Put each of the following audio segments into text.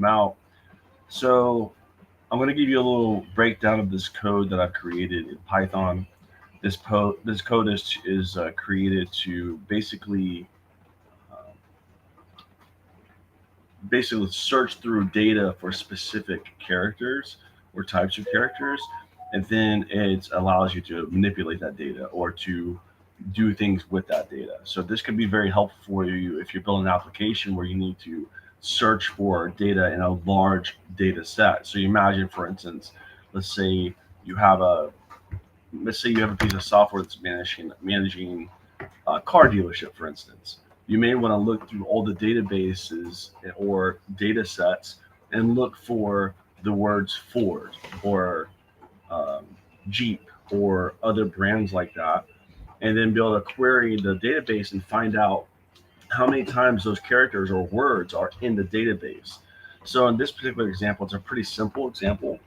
out. So I'm going to give you a little breakdown of this code that I've created in Python. This code is created to basically search through data for specific characters or types of characters, and then it allows you to manipulate that data or to do things with that data. So this could be very helpful for you if you're building an application where you need to search for data in a large data set. So you imagine, for instance, let's say you have a let's say you have a piece of software that's managing a car dealership, for instance. You may want to look through all the databases or data sets and look for the words Ford or um, Jeep or other brands like that, and then be able to query the database and find out how many times those characters or words are in the database. So in this particular example, it's a pretty simple example,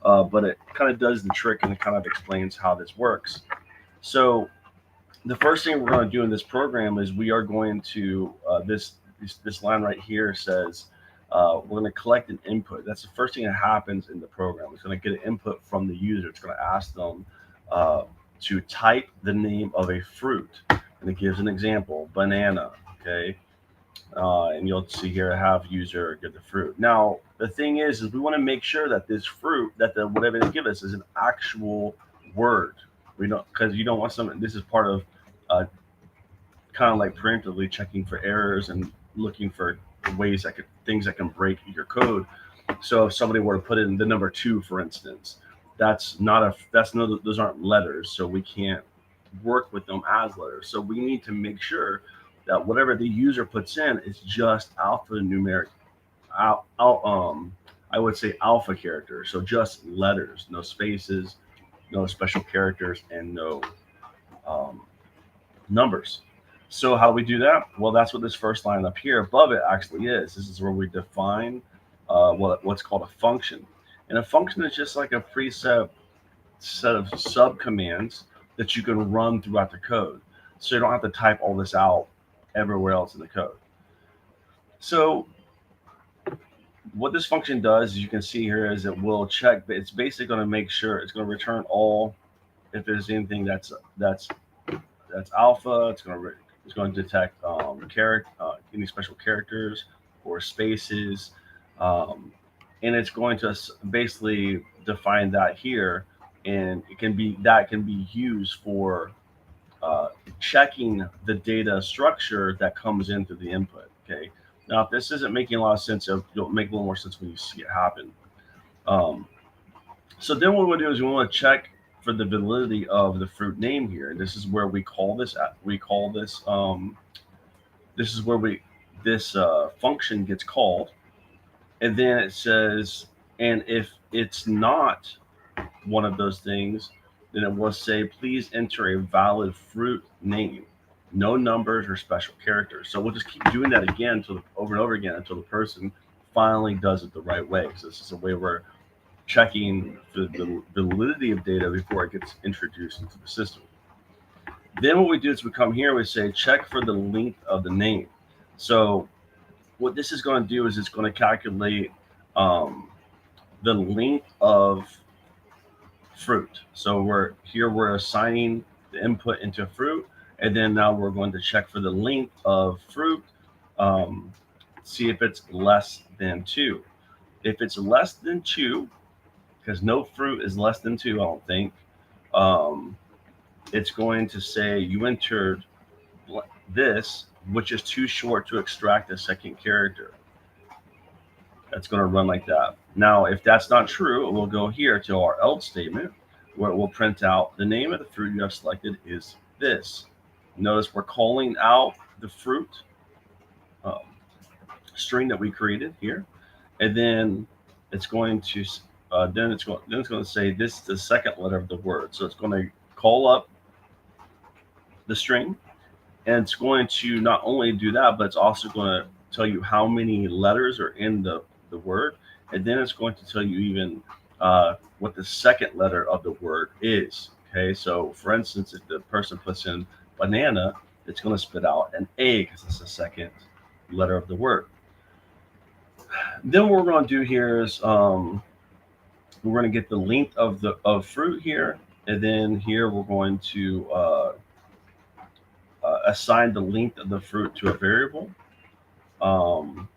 but it kind of does the trick and it kind of explains how this works. So the first thing we're going to do in this program is we are going to this line right here says we're going to collect an input. That's the first thing that happens in the program. It's going to get an input from the user. It's going to ask them uh, to type the name of a fruit, and it gives an example, banana. Okay, and you'll see here I have user give the fruit. Now the thing is we want to make sure that this fruit that the whatever they give us is an actual word. We don't because you don't want something. This is part of uh, kind of like preemptively checking for errors and looking for ways that could things that can break your code. So if somebody were to put in the number two, for instance, that's no those aren't letters, so we can't work with them as letters. So we need to make sure that whatever the user puts in is just alphanumeric, al, al, I would say alpha characters. So just letters, no spaces, no special characters, and no um, numbers. So how do we do that? Well, that's what this first line up here above it actually is. This is where we define what's called a function. And a function is just like a preset set of sub commands that you can run throughout the code. So you don't have to type all this out everywhere else in the code. So what this function does, as you can see here, is it will check. It's basically going to make sure it's going to return all if there's anything that's alpha. It's going to detect any special characters or spaces, um, and it's going to basically define that here, and can be used for uh, checking the data structure that comes into the input. Okay. Now, if this isn't making a lot of sense, it'll make a little more sense when you see it happen. Um, so then what we'll do is we want to check for the validity of the fruit name here. This is where we call this. We call this. This is where we this function gets called, and then it says, and if it's not one of those things, then it will say, please enter a valid fruit name, no numbers or special characters. So we'll just keep doing that again over and over again until the person finally does it the right way. So this is a way where checking the validity of data before it gets introduced into the system. Then what we do is we come here, we say check for the length of the name. So what this is going to do is it's going to calculate um, the length of fruit. So we're assigning the input into fruit, and then now we're going to check for the length of fruit, um, see if it's less than two. If it's less than two, because no fruit is less than two, I don't think. Um, it's going to say you entered this, which is too short to extract a second character. That's going to run like that. Now, if that's not true, we'll go here to our else statement where it will print out the name of the fruit you have selected is this. Notice we're calling out the fruit um, string that we created here, and then it's going to then it's going to say this is the second letter of the word. So it's going to call up the string, and it's going to not only do that, but it's also going to tell you how many letters are in the word, and then it's going to tell you even what the second letter of the word is. Okay, so for instance, if the person puts in banana, it's going to spit out an A because it's the second letter of the word. Then what we're going to do here is we're going to get the length of the of fruit here, and then here we're going to assign the length of the fruit to a variable. Um,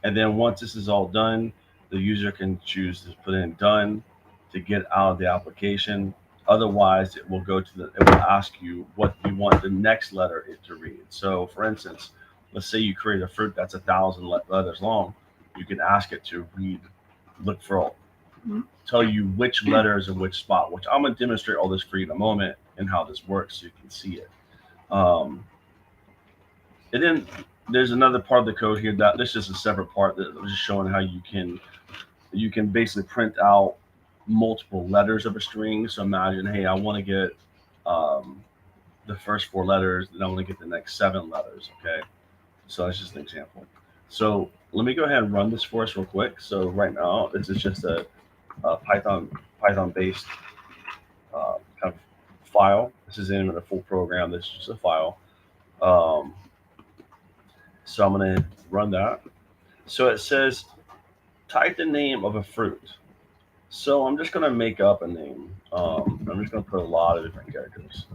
and then once this is all done, the user can choose to put in done to get out of the application. Otherwise, it will go to the, it will ask you what you want the next letter to read. So for instance, let's say you create a fruit that's 1,000 letters long. You can ask it to read, look for, tell you which letters in which spot, which I'm going to demonstrate all this for you in a moment and how this works so you can see it. And then there's another part of the code here that this is a separate part that was just showing how you can basically print out multiple letters of a string. So imagine, hey, I want to get the first 4 letters, then I want to get the next 7 letters. Okay, so that's just an example. So let me go ahead and run this for us real quick. So right now, this is just a Python based kind of file. This isn't even a full program. This is just a file. Um, so I'm going to run that. So it says type the name of a fruit. So I'm just going to make up a name. I'm just going to put a lot of different characters.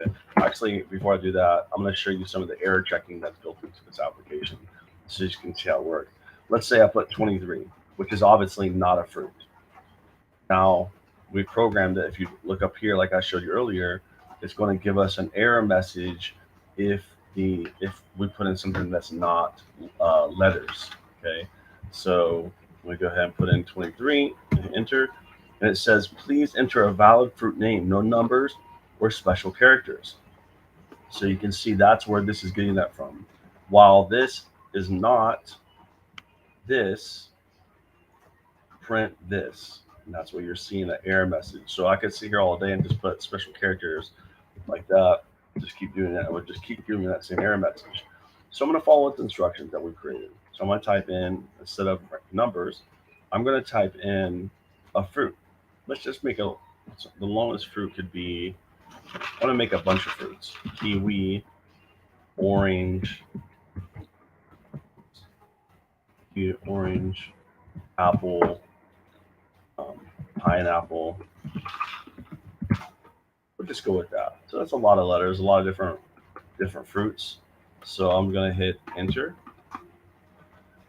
Okay. Actually, before I do that, I'm going to show you some of the error checking that's built into this application so you can see how it works. Let's say I put 23, which is obviously not a fruit. Now, we programmed it. If you look up here, like I showed you earlier, it's going to give us an error message if we put in something that's not letters. Okay, so we go ahead and put in 23 and enter, and it says please enter a valid fruit name, no numbers or special characters. So you can see that's where this is getting that from. While this is not this, print this. And that's what you're seeing, that error message. So I could sit here all day and just put special characters like that. Just keep doing that. I would just keep doing that same error message. So I'm going to follow the instructions that we created. So I'm going to type in, instead of numbers, I'm going to type in a fruit. Let's just make the longest fruit could be, I want to make a bunch of fruits. Kiwi, orange, apple, pineapple. We'll just go with that. So that's a lot of letters, a lot of different fruits. So I'm going to hit enter.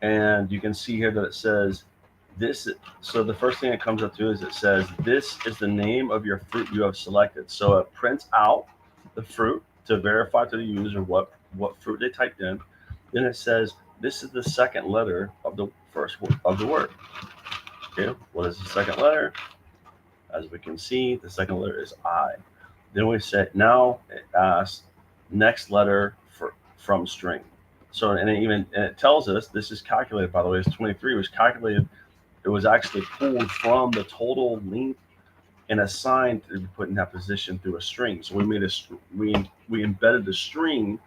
And you can see here that it says this. So the first thing that comes up to is it says, this is the name of your fruit you have selected. So it prints out the fruit to verify to the user what fruit they typed in. Then it says, this is the second letter of the first of the word. Okay, what is the second letter? As we can see, the second letter is I. Then we say, now it asks next letter from string. So, and it tells us this is calculated, by the way, it's 23 was calculated. It was actually pulled from the total length and assigned to be put in that position through a string. So we made we embedded the string.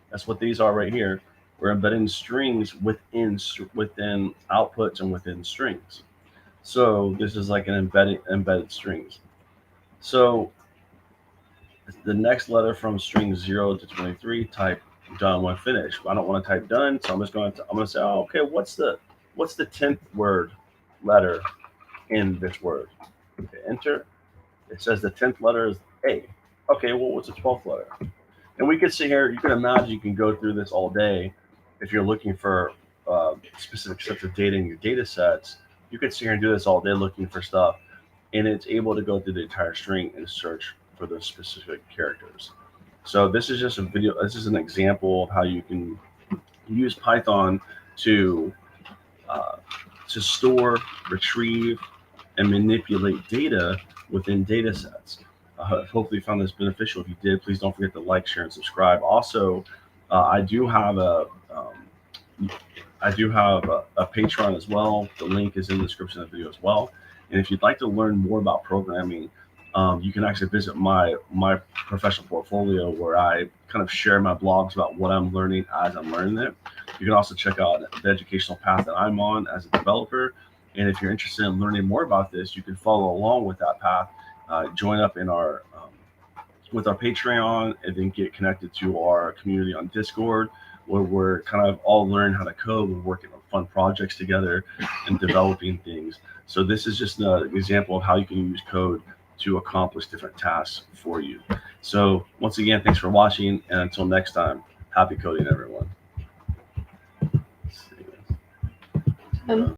That's what these are right here. We're embedding strings within outputs and within strings. So this is like an embedded strings. So the next letter from string 0 to 23, type done when finished. I don't want to type done, so I'm going to say, oh, okay, what's the 10th word letter in this word? Okay, enter. It says the 10th letter is A. Okay, well, what's the 12th letter? And we could sit here. You can imagine you can go through this all day if you're looking for specific sets of data in your data sets. You could sit here and do this all day looking for stuff, and it's able to go through the entire string and search for those specific characters. So this is just a video. This is an example of how you can use Python to store, retrieve, and manipulate data within data sets. Hopefully you found this beneficial. If you did, please don't forget to like, share, and subscribe. Also, I do have a Patreon as well. The link is in the description of the video as well. And if you'd like to learn more about programming, you can actually visit my professional portfolio where I kind of share my blogs about what I'm learning as I'm learning it. You can also check out the educational path that I'm on as a developer. And if you're interested in learning more about this, you can follow along with that path. Join up in with our Patreon, and then get connected to our community on Discord, where we're kind of all learning how to code. We're working on fun projects together and developing things. So this is just an example of how you can use code to accomplish different tasks for you. So once again, thanks for watching, and until next time, happy coding, everyone.